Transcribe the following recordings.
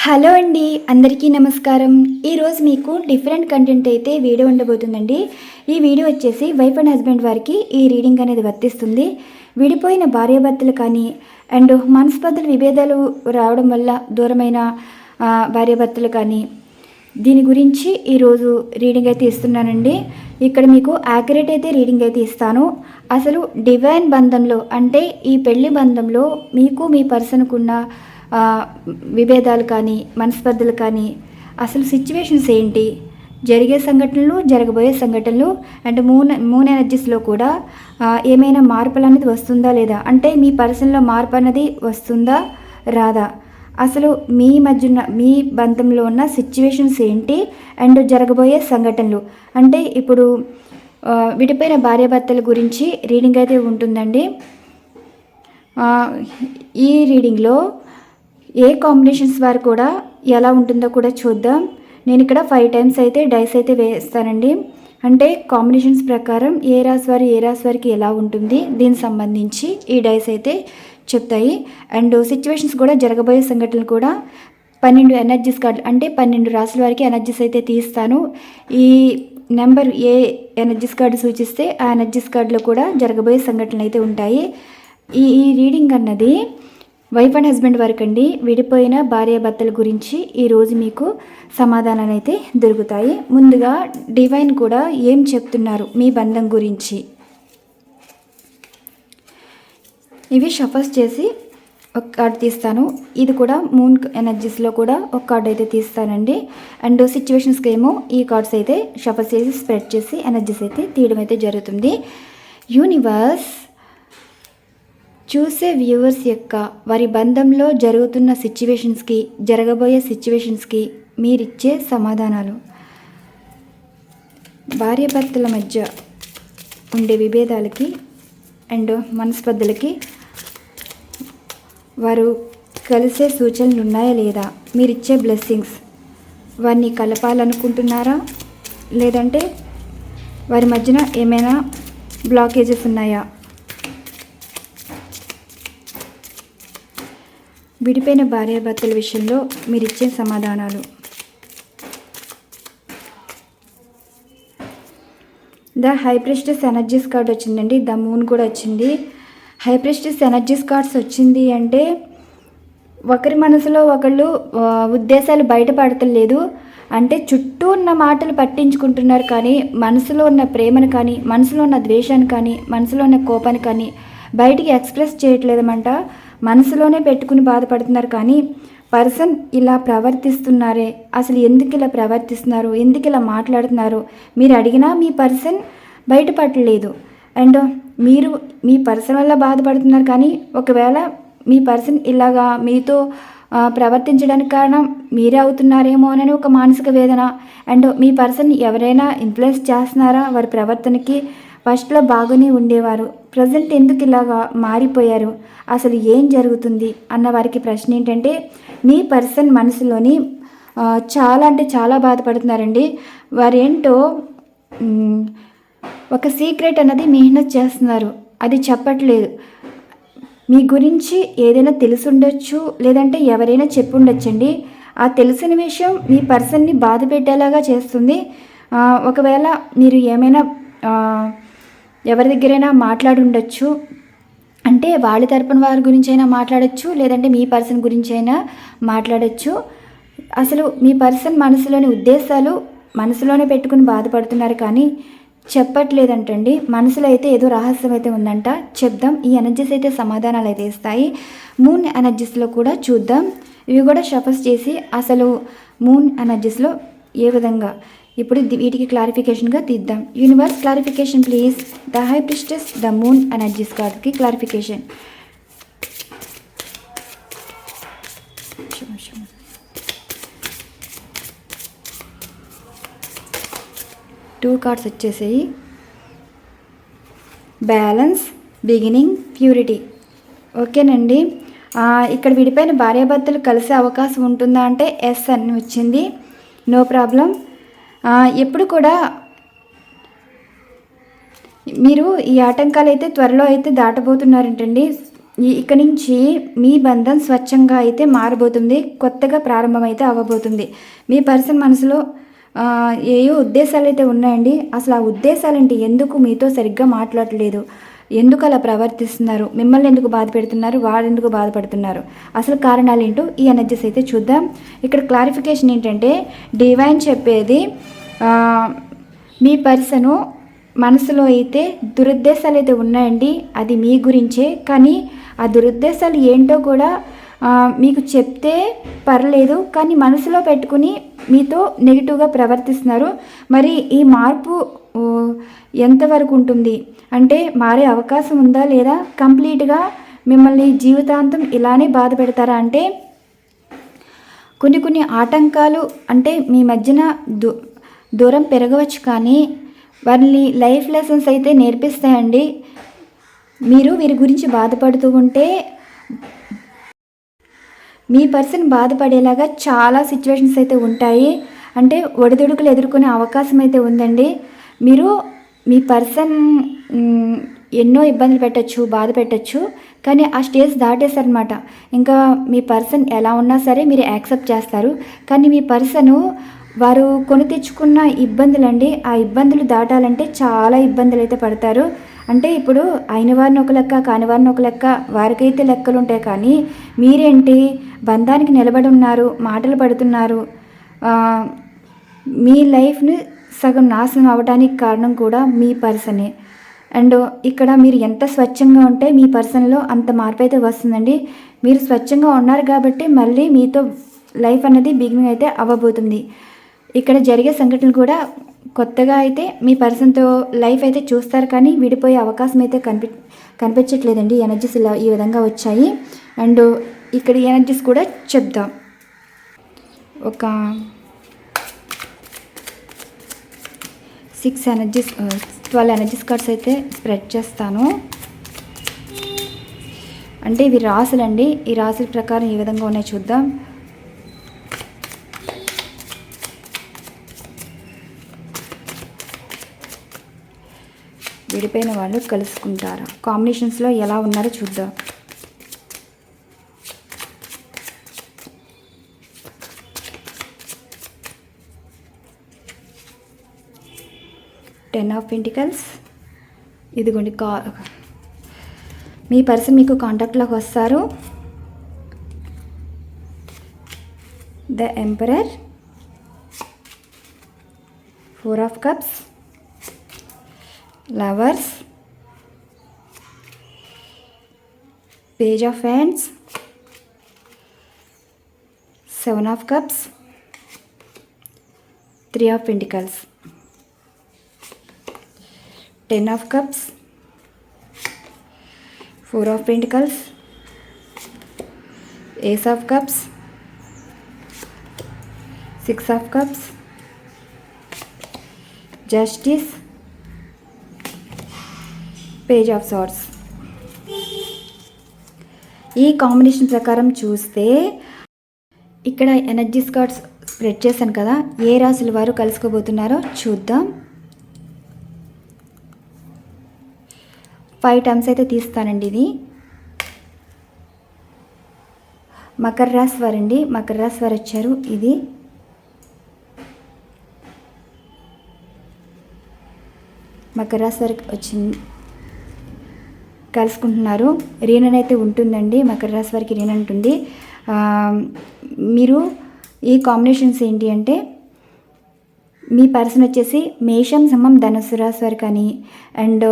Hello అండి, అందరికీ నమస్కారం. ఈరోజు మీకు డిఫరెంట్ కంటెంట్ అయితే వీడియో ఉండబోతుందండి. ఈ వీడియో వచ్చేసి వైఫ్ అండ్ హస్బెండ్ వారికి ఈ రీడింగ్ అనేది వర్తిస్తుంది. విడిపోయిన భార్యాభర్తలు కానీ అండ్ మనస్పర్ధల విభేదాలు రావడం వల్ల దూరమైన భార్యాభర్తలు కానీ దీని గురించి ఈరోజు రీడింగ్ అయితే ఇస్తున్నానండి. ఇక్కడ మీకు యాక్యురేట్ అయితే రీడింగ్ అయితే ఇస్తాను. అసలు డివైన్ బంధంలో అంటే ఈ పెళ్లి బంధంలో మీకు మీ పర్సన్కున్న విభేదాలు కానీ మనస్పర్ధలు కానీ అసలు సిచ్యువేషన్స్ ఏంటి, జరిగే సంఘటనలు జరగబోయే సంఘటనలు అండ్ మూన్ ఎనర్జీస్లో కూడా ఏమైనా మార్పులు అనేది వస్తుందా లేదా, అంటే మీ పర్సన్లో మార్పు అనేది వస్తుందా రాదా, అసలు మీ మధ్యన మీ బంధంలో ఉన్న సిచ్యువేషన్స్ ఏంటి అండ్ జరగబోయే సంఘటనలు, అంటే ఇప్పుడు విడిపోయిన భార్యాభర్తల గురించి రీడింగ్ అయితే ఉంటుందండి. ఈ రీడింగ్లో ఏ కాంబినేషన్స్ వారు కూడా ఎలా ఉంటుందో కూడా చూద్దాం. నేను ఇక్కడ 5 టైమ్స్ అయితే డైస్ అయితే వేస్తానండి. అంటే కాంబినేషన్స్ ప్రకారం ఏ రాశి వారికి ఎలా ఉంటుంది దీనికి సంబంధించి ఈ డైస్ అయితే చెప్తాయి. అండ్ సిచ్యువేషన్స్ కూడా జరగబోయే సంఘటనలు కూడా 12 ఎనర్జీస్ కార్డులు అంటే 12 రాశుల వారికి ఎనర్జీస్ అయితే తీస్తాను. ఈ నెంబర్ ఏ ఎనర్జీస్ కార్డు సూచిస్తే ఆ ఎనర్జీస్ కార్డులో కూడా జరగబోయే సంఘటనలు అయితే ఉంటాయి. ఈ రీడింగ్ అన్నది వైఫ్ అండ్ హస్బెండ్ వరకు అండి. విడిపోయిన భార్యాభర్తల గురించి ఈరోజు మీకు సమాధానాలు అయితే దొరుకుతాయి. ముందుగా డివైన్ కూడా ఏం చెప్తున్నారు మీ బంధం గురించి, ఇవి షఫల్స్ చేసి ఒక కార్డు తీస్తాను. ఇది కూడా మూన్ ఎనర్జీస్లో కూడా ఒక కార్డు అయితే తీస్తానండి. అండ్ సిచ్యువేషన్స్కి ఏమో ఈ కార్డ్స్ అయితే షఫల్స్ చేసి స్ప్రెడ్ చేసి ఎనర్జీస్ అయితే తీయడం అయితే జరుగుతుంది. యూనివర్స్ చూసే వ్యూవర్స్ యొక్క వారి బంధంలో జరుగుతున్న సిచ్యువేషన్స్కి జరగబోయే సిచ్యువేషన్స్కి మీరిచ్చే సమాధానాలు, భార్యాభర్తల మధ్య ఉండే విభేదాలకి అండ్ మనస్పర్ధలకి వారు కలిసే సూచనలు ఉన్నాయా లేదా, మీరిచ్చే బ్లెస్సింగ్స్ వారిని కలపాలనుకుంటున్నారా లేదంటే వారి మధ్యన ఏమైనా బ్లాకేజెస్ ఉన్నాయా, విడిపోయిన భార్యాభర్తల విషయంలో మీరిచ్చే సమాధానాలు. The high priestess energies card వచ్చిందండి. ద మూన్ కూడా వచ్చింది. హై ప్రిస్టెస్ ఎనర్జీస్ కార్డ్స్ వచ్చింది అంటే ఒకరి మనసులో ఒకళ్ళు ఉద్దేశాలు బయటపడతలేదు, అంటే చుట్టూ ఉన్న మాటలు పట్టించుకుంటున్నారు కానీ మనసులో ఉన్న ప్రేమను కానీ మనసులో ఉన్న ద్వేషాన్ని కానీ మనసులో ఉన్న కోపాన్ని కానీ బయటికి ఎక్స్ప్రెస్ చేయట్లేదన్నమాట. మనసులోనే పెట్టుకుని బాధపడుతున్నారు కానీ పర్సన్ ఇలా ప్రవర్తిస్తున్నారే, అసలు ఎందుకు ఇలా ప్రవర్తిస్తున్నారు, ఎందుకు ఇలా మాట్లాడుతున్నారు మీరు అడిగినా మీ పర్సన్ బయటపడలేదు. అండ్ మీరు మీ పర్సన్ వల్ల బాధపడుతున్నారు కానీ ఒకవేళ మీ పర్సన్ ఇలాగా మీతో ప్రవర్తించడానికి కారణం మీరే అవుతున్నారేమో అని ఒక మానసిక వేదన. అండ్ మీ పర్సన్ ఎవరైనా ఇన్ఫ్లుయెన్స్ చేస్తున్నారా వారి ప్రవర్తనకి, ఫస్ట్లో బాగానే ఉండేవారు ప్రజెంట్ ఎందుకు ఇలాగా మారిపోయారు, అసలు ఏం జరుగుతుంది అన్న వారికి ప్రశ్న ఏంటంటే మీ పర్సన్ మనసులోని చాలా అంటే చాలా బాధపడుతున్నారండి. వారేంటో ఒక సీక్రెట్ అన్నది మెహనత్ చేస్తున్నారు, అది చెప్పట్లేదు. మీ గురించి ఏదైనా తెలుసుండొచ్చు లేదంటే ఎవరైనా చెప్పుండొచ్చండి. ఆ తెలిసిన విషయం మీ పర్సన్ని బాధ పెట్టేలాగా చేస్తుంది. ఒకవేళ మీరు ఏమైనా ఎవరి దగ్గరైనా మాట్లాడి ఉండొచ్చు, అంటే వాళ్ళ తరపున వారి గురించి అయినా మాట్లాడచ్చు లేదంటే మీ పర్సన్ గురించి అయినా మాట్లాడచ్చు. అసలు మీ పర్సన్ మనసులోని ఉద్దేశాలు మనసులోనే పెట్టుకుని బాధపడుతున్నారు కానీ చెప్పట్లేదంటండి. మనసులో అయితే ఏదో రహస్యం అయితే ఉందంట. చెప్దాం. ఈ ఎనర్జీస్ అయితే సమాధానాలు అయితే ఇస్తాయి. మూన్ ఎనర్జీస్లో కూడా చూద్దాం. ఇవి కూడా షఫల్స్ చేసి అసలు మూన్ ఎనర్జీస్లో ఏ విధంగా ఇప్పుడు వీటికి క్లారిఫికేషన్గా తీద్దాం. Universe clarification please. The high priestess the moon energies కార్డ్కి క్లారిఫికేషన్. 2 కార్డ్స్ వచ్చేసాయి. Balance, beginning, purity. ఓకేనండి. ఇక్కడ విడిపోయిన భార్యాభర్తలు కలిసే అవకాశం ఉంటుందా అంటే ఎస్ అని వచ్చింది. No problem. ఎప్పుడు కూడా మీరు ఈ ఆటంకాలు అయితే త్వరలో అయితే దాటబోతున్నారంటండి. ఇక నుంచి మీ బంధం స్వచ్ఛంగా అయితే మారబోతుంది, కొత్తగా ప్రారంభమైతే అవ్వబోతుంది. మీ పర్సన్ మనసులో ఏయో ఉద్దేశాలు అయితే ఉన్నాయండి. అసలు ఆ ఉద్దేశాలేంటి, ఎందుకు మీతో సరిగ్గా మాట్లాడలేదు, ఎందుకు అలా ప్రవర్తిస్తున్నారు, మిమ్మల్ని ఎందుకు బాధ పెడుతున్నారు, వారు ఎందుకు బాధపడుతున్నారు, అసలు కారణాలు ఏంటో ఈ ఎనర్జీస్ అయితే చూద్దాం. ఇక్కడ క్లారిఫికేషన్ ఏంటంటే డివైన్ చెప్పేది మీ పర్సను మనసులో అయితే దురుద్దేశాలు అయితే ఉన్నాయండి, అది మీ గురించే. కానీ ఆ దురుద్దేశాలు ఏంటో కూడా మీకు చెప్తే పర్లేదు, కానీ మనసులో పెట్టుకుని మీతో నెగిటివ్గా ప్రవర్తిస్తున్నారు. మరి ఈ మార్పు ఎంతవరకు ఉంటుంది అంటే మారే అవకాశం ఉందా, లేదా కంప్లీట్గా మిమ్మల్ని జీవితాంతం ఇలానే బాధ పెడతారా అంటే కొన్ని ఆటంకాలు అంటే మీ మధ్యన దూరం పెరగవచ్చు, కానీ వారిని లైఫ్ లెసన్స్ అయితే నేర్పిస్తాయండి. మీరు వీరి గురించి బాధపడుతూ ఉంటే మీ పర్సన్ బాధపడేలాగా చాలా సిచ్యువేషన్స్ అయితే ఉంటాయి. అంటే ఒడిదుడుకులు ఎదుర్కొనే అవకాశం అయితే ఉందండి. మీరు మీ పర్సన్ ఎన్నో ఇబ్బందులు పెట్టచ్చు, బాధ పెట్టచ్చు, కానీ ఆ స్టేజ్ దాటేశారనమాట. ఇంకా మీ పర్సన్ ఎలా ఉన్నా సరే మీరు యాక్సెప్ట్ చేస్తారు. కానీ మీ పర్సను వారు కొని తెచ్చుకున్న ఇబ్బందులండి, ఆ ఇబ్బందులు దాటాలంటే చాలా ఇబ్బందులు అయితే పడతారు. అంటే ఇప్పుడు అయిన వారిని ఒక లెక్క, కాని వారిని ఒక లెక్క, వారికైతే లెక్కలు ఉంటాయి. కానీ మీరేంటి బంధానికి నిలబడి ఉన్నారు, మాటలు పడుతున్నారు. మీ లైఫ్ని సగం నాశనం అవ్వడానికి కారణం కూడా మీ పర్సనే. అండ్ ఇక్కడ మీరు ఎంత స్వచ్ఛంగా ఉంటే మీ పర్సన్లో అంత మార్పు అయితే వస్తుందండి. మీరు స్వచ్ఛంగా ఉన్నారు కాబట్టి మళ్ళీ మీతో లైఫ్ అనేది బిగినింగ్ అయితే అవ్వబోతుంది. ఇక్కడ జరిగే సంఘటనలు కూడా కొత్తగా అయితే మీ పర్సన్తో లైఫ్ అయితే చూస్తారు, కానీ విడిపోయే అవకాశం అయితే కనిపించట్లేదండి. ఎనర్జీస్ ఇలా ఈ విధంగా వచ్చాయి. అండ్ ఇక్కడ ఎనర్జీస్ కూడా చెప్దాం. ఒక 12 ఎనర్జీస్ కార్డ్స్ అయితే స్ప్రెడ్ చేస్తాను. అంటే ఇవి రాసులండి, ఈ రాసుల ప్రకారం ఈ విధంగా ఉన్నాయి చూద్దాం. విడిపోయిన వాళ్ళు కలుసుకుంటారా, కాంబినేషన్స్లో ఎలా ఉన్నారో చూద్దాం. Ten of pentacles. ఇదిగోండి మీ పర్సన్ మీకు కాంటాక్ట్లోకి వస్తారు. The emperor, 4 of cups, lovers, page of hands, 7 of cups, 3 of pentacles, 10 of cups, 4 of pentacles, ace of cups, 6 of cups, justice, page of swords. ఈ కాంబినేషన్ ప్రకారం చూస్తే ఇక్కడ ఎనర్జీస్ కార్డ్స్ స్ప్రెడ్ చేశాను కదా, ఏ రాశుల వారు కలుసుకోబోతున్నారో చూద్దాం. 5 టైమ్స్ అయితే తీస్తానండి. ఇది మకర రాశి వారండి, మకర రాశి వారు వచ్చారు. ఇది మకర రాశి వారికి వచ్చింది, కలుసుకుంటున్నారు. రీనన్ అయితే ఉంటుందండి, మకర రాశి వారికి రీనన్ ఉంటుంది. మీరు ఈ కాంబినేషన్స్ ఏంటి అంటే మీ పర్సన్ వచ్చేసి మేషం, సింహం, ధనుసు రాశి వారు కానీ, అండ్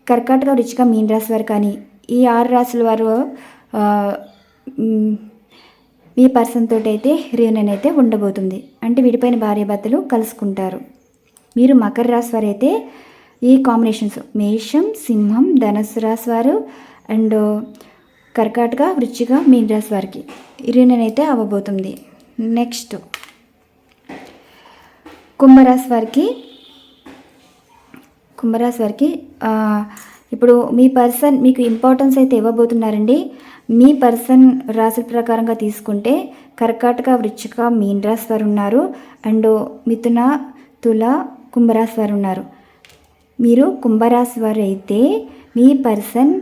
కర్కాటక, వృశ్చిక, మీన రాశి వారు కానీ, ఈ 6 రాశుల వారు మీ పర్సన్ తోటి అయితే రీయూనియన్ అయితే ఉండబోతుంది. అంటే విడిపోయిన భార్యాభర్తలు కలుసుకుంటారు. మీరు మకర రాశి వారు అయితే ఈ కాంబినేషన్స్ మేషం, సింహం, ధనుసు రాశి వారు అండ్ కర్కాటక, వృశ్చిక, మీన రాశి వారికి రీయూనియన్ అయితే అవ్వబోతుంది. నెక్స్ట్ కుంభరాశి వారికి ఇప్పుడు మీ పర్సన్ మీకు ఇంపార్టెన్స్ అయితే ఇవ్వబోతున్నారండి. మీ పర్సన్ రాశి ప్రకారంగా తీసుకుంటే కర్కాటక, వృశ్చిక, మీన రాశి వారు ఉన్నారు. అండ్ మిథున, తుల, కుంభరాశి వారు ఉన్నారు. మీరు కుంభరాశి వారు అయితే మీ పర్సన్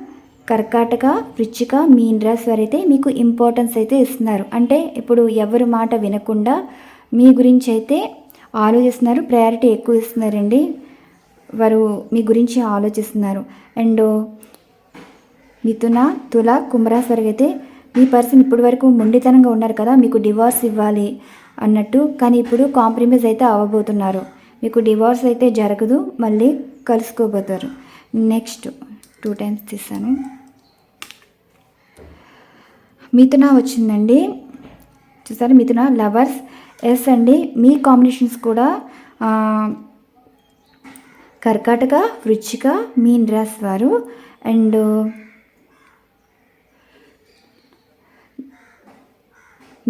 కర్కాటక, వృశ్చిక, మీన రాశి వారైతే మీకు ఇంపార్టెన్స్ అయితే ఇస్తున్నారు. అంటే ఇప్పుడు ఎవరి మాట వినకుండా మీ గురించి అయితే ఆలోచిస్తున్నారు, ప్రయారిటీ ఎక్కువ ఇస్తున్నారండి. వారు మీ గురించి ఆలోచిస్తున్నారు. అండ్ మిథున, తుల, కుంభరాశి వారికి అయితే మీ పర్సన్ ఇప్పటి వరకు మొండితనంగా ఉన్నారు కదా, మీకు డివోర్స్ ఇవ్వాలి అన్నట్టు. కానీ ఇప్పుడు కాంప్రమైజ్ అయితే అవ్వబోతున్నారు. మీకు డివోర్స్ అయితే జరగదు, మళ్ళీ కలుసుకోబోతారు. నెక్స్ట్ 2 టైమ్స్ తీసాను. మిథున వచ్చిందండి, చూసారు మిథున లవర్స్. ఎస్ అండి, మీ కాంబినేషన్స్ కూడా కర్కాటక, వృశ్చిక, మీన రాశి వారు. అండ్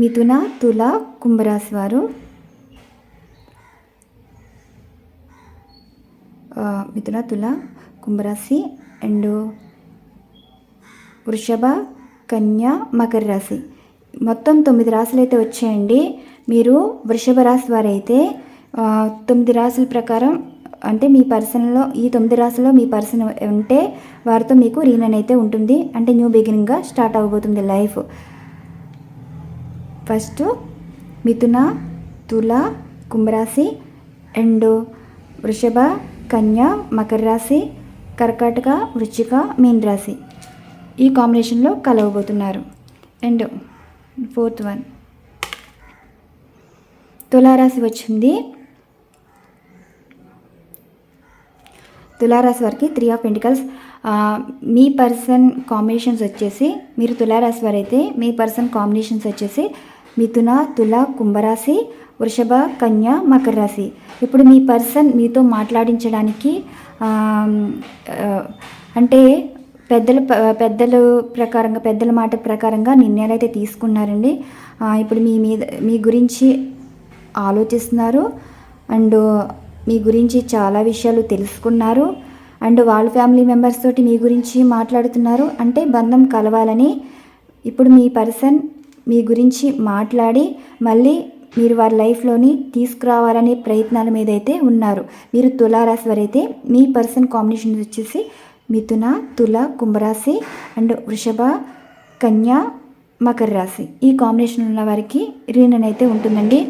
మిథున, తుల, కుంభరాశి వారు. మిథున, తుల, కుంభరాశి. అండ్ వృషభ, కన్య, మకర రాశి. మొత్తం 9 రాశులు అయితే వచ్చాయండి. మీరు వృషభ రాశి వారైతే 9 రాశుల ప్రకారం, అంటే మీ పర్సన్లో ఈ 9 రాశుల్లో మీ పర్సన్ ఉంటే వారితో మీకు రీయూనియన్ అయితే ఉంటుంది. అంటే న్యూ బిగినింగ్గా స్టార్ట్ అవ్వబోతుంది లైఫ్. ఫస్ట్ మిథున, తుల, కుంభరాశి. అండ్ వృషభ, కన్య, మకర రాశి, కర్కాటక, వృశ్చిక, మీన రాశి ఈ కాంబినేషన్లో కలవబోతున్నారు. అండ్ 4th వన్ తులారాశి వచ్చింది. తులారాశి వారికి 3 of pentacles. Me person combinations వచ్చేసి, మీరు తులారాశి వారైతే మీ పర్సన్ కాంబినేషన్స్ వచ్చేసి మిథున, తుల, కుంభరాశి, వృషభ, కన్య, మకర రాశి. ఇప్పుడు మీ పర్సన్ మీతో మాట్లాడించడానికి అంటే పెద్దల మాట ప్రకారంగా నిర్ణయాలు అయితే తీసుకున్నారండి. ఇప్పుడు మీ గురించి ఆలోచిస్తున్నారు. అండ్ మీ గురించి చాలా విషయాలు తెలుసుకున్నారు. అండ్ వాళ్ళ ఫ్యామిలీ మెంబర్స్ తోటి మీ గురించి మాట్లాడుతున్నారు. అంటే బంధం కలవాలని ఇప్పుడు మీ పర్సన్ మీ గురించి మాట్లాడి మళ్ళీ మీరు వారి లైఫ్లోని తీసుకురావాలనే ప్రయత్నాల మీద అయితే ఉన్నారు. మీరు తులారాశి వారైతే మీ పర్సన్ కాంబినేషన్ వచ్చేసి మిథున, తుల, కుంభరాశి అండ్ వృషభ, కన్య, మకర రాశి. ఈ కాంబినేషన్ ఉన్న వారికి రీయూనియన్ అయితే ఉంటుందండి.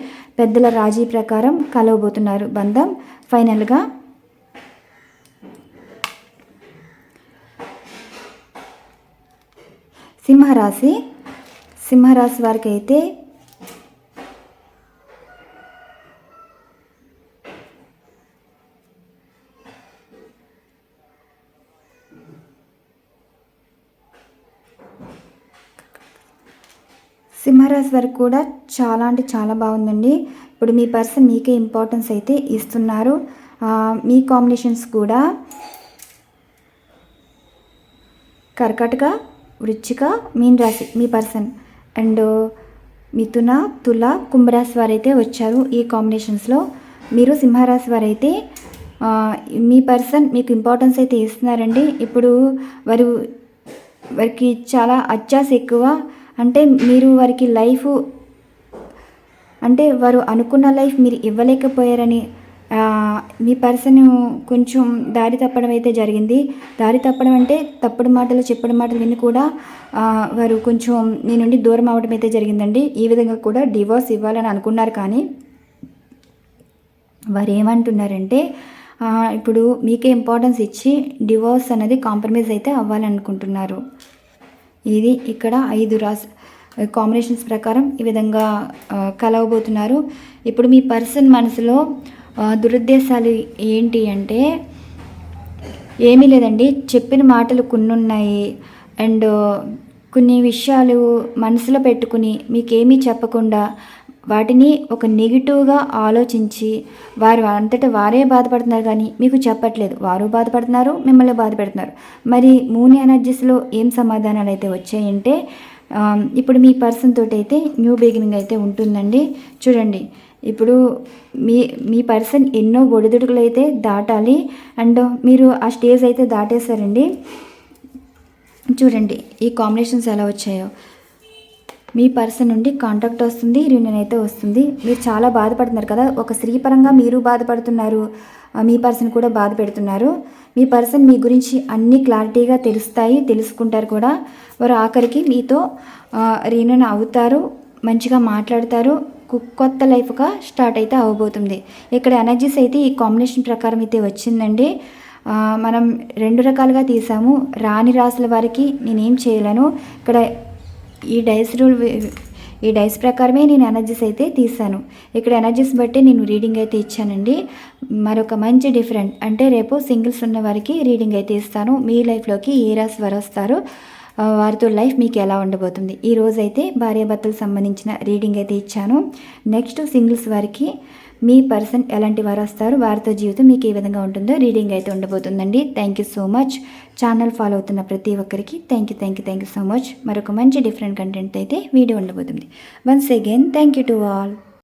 పెద్దల రాజీ ప్రకారం కలవబోతున్నారు బంధం ఫైనల్గా. సింహరాశి వారికి అయితే సింహరాశి వారికి కూడా చాలా అంటే చాలా బాగుందండి. ఇప్పుడు మీ పర్సన్ మీకే ఇంపార్టెన్స్ అయితే ఇస్తున్నారు. మీ కాంబినేషన్స్ కూడా కర్కాటక, వృశ్చిక, మీన రాశి మీ పర్సన్. అండ్ మిథున, తుల, కుంభరాశి వారైతే వచ్చారు ఈ కాంబినేషన్స్లో. మీరు సింహరాశి వారైతే మీ పర్సన్ మీకు ఇంపార్టెన్స్ అయితే ఇస్తున్నారండి. ఇప్పుడు వారికి చాలా అత్యాశ ఎక్కువ. అంటే మీరు వారికి లైఫ్, అంటే వారు అనుకున్న లైఫ్ మీరు ఇవ్వలేకపోయారని మీ పర్సన్ కొంచెం దారి తప్పడం అయితే జరిగింది. దారి తప్పడం అంటే తప్పుడు మాటలు చెప్పడం మాటలు విని కూడా వారు కొంచెం మీ నుండి దూరం అవ్వడం అయితే జరిగిందండి. ఈ విధంగా కూడా డివోర్స్ ఇవ్వాలని అనుకున్నారు. కానీ వారు ఏమంటున్నారంటే ఇప్పుడు మీకే ఇంపార్టెన్స్ ఇచ్చి డివోర్స్ అనేది కాంప్రమైజ్ అయితే అవ్వాలనుకుంటున్నారు. ఇది ఇక్కడ 5 కాంబినేషన్స్ ప్రకారం ఈ విధంగా కలవబోతున్నారు. ఇప్పుడు మీ పర్సన్ మనసులో దురుద్దేశాలు ఏంటి అంటే ఏమీ లేదండి. చెప్పిన మాటలు కొన్ని ఉన్నాయి. అండ్ కొన్ని విషయాలు మనసులో పెట్టుకుని మీకేమీ చెప్పకుండా వాటిని ఒక నెగిటివ్గా ఆలోచించి వారు అంతటా వారే బాధపడుతున్నారు, కానీ మీకు చెప్పట్లేదు. వారు బాధపడుతున్నారు, మిమ్మల్ని బాధపెడుతున్నారు. మరి మూన్ ఎనర్జీస్లో ఏం సమాధానాలు అయితే వచ్చాయంటే ఇప్పుడు మీ పర్సన్ తోటి అయితే న్యూ బిగినింగ్ అయితే ఉంటుందండి. చూడండి, ఇప్పుడు మీ పర్సన్ ఎన్నో ఒడిదుడుకులు అయితే దాటాలి. అండ్ మీరు ఆ స్టేజ్ అయితే దాటేశారండి. చూడండి ఈ కాంబినేషన్స్ ఎలా వచ్చాయో. మీ పర్సన్ నుండి కాంటాక్ట్ వస్తుంది, రీయూనియన్ అయితే వస్తుంది. మీరు చాలా బాధపడుతున్నారు కదా, ఒక స్త్రీ పరంగా మీరు బాధపడుతున్నారు, మీ పర్సన్ కూడా బాధ పెడుతున్నారు. మీ పర్సన్ మీ గురించి అన్ని క్లారిటీగా తెలుసుకుంటారు కూడా. వారు ఆఖరికి మీతో రీయూనియన్ అవుతారు, మంచిగా మాట్లాడతారు, కొత్త లైఫ్గా స్టార్ట్ అయితే అవ్వబోతుంది. ఇక్కడ ఎనర్జీస్ అయితే ఈ కాంబినేషన్ ప్రకారం అయితే వచ్చిందండి. మనం 2 రకాలుగా తీసాము. రాని రాసుల వారికి నేనేం చేయలేను. ఇక్కడ ఈ డైస్ ప్రకారమే నేను ఎనర్జీస్ అయితే తీసాను. ఇక్కడ ఎనర్జీస్ బట్టి నేను రీడింగ్ అయితే ఇచ్చానండి. మరొక మంచి డిఫరెంట్ అంటే రేపు సింగిల్స్ ఉన్న వారికి రీడింగ్ అయితే ఇస్తాను. మీ లైఫ్లోకి ఏ రాశి వారు వస్తారు, వారితో లైఫ్ మీకు ఎలా ఉండబోతుంది. ఈ రోజైతే భార్యాభర్తలకు సంబంధించిన రీడింగ్ అయితే ఇచ్చాను. నెక్స్ట్ సింగిల్స్ వారికి మీ పర్సన్ ఎలాంటి వారు వస్తారు, వారితో జీవితం మీకు ఏ విధంగా ఉంటుందో రీడింగ్ అయితే ఉండబోతుందండి. Thank you so much. Channel follow అవుతున్న ప్రతి ఒక్కరికి థ్యాంక్ యూ సో మచ్. మరొక మంచి డిఫరెంట్ కంటెంట్ అయితే వీడియో ఉండబోతుంది. Once again thank you to all.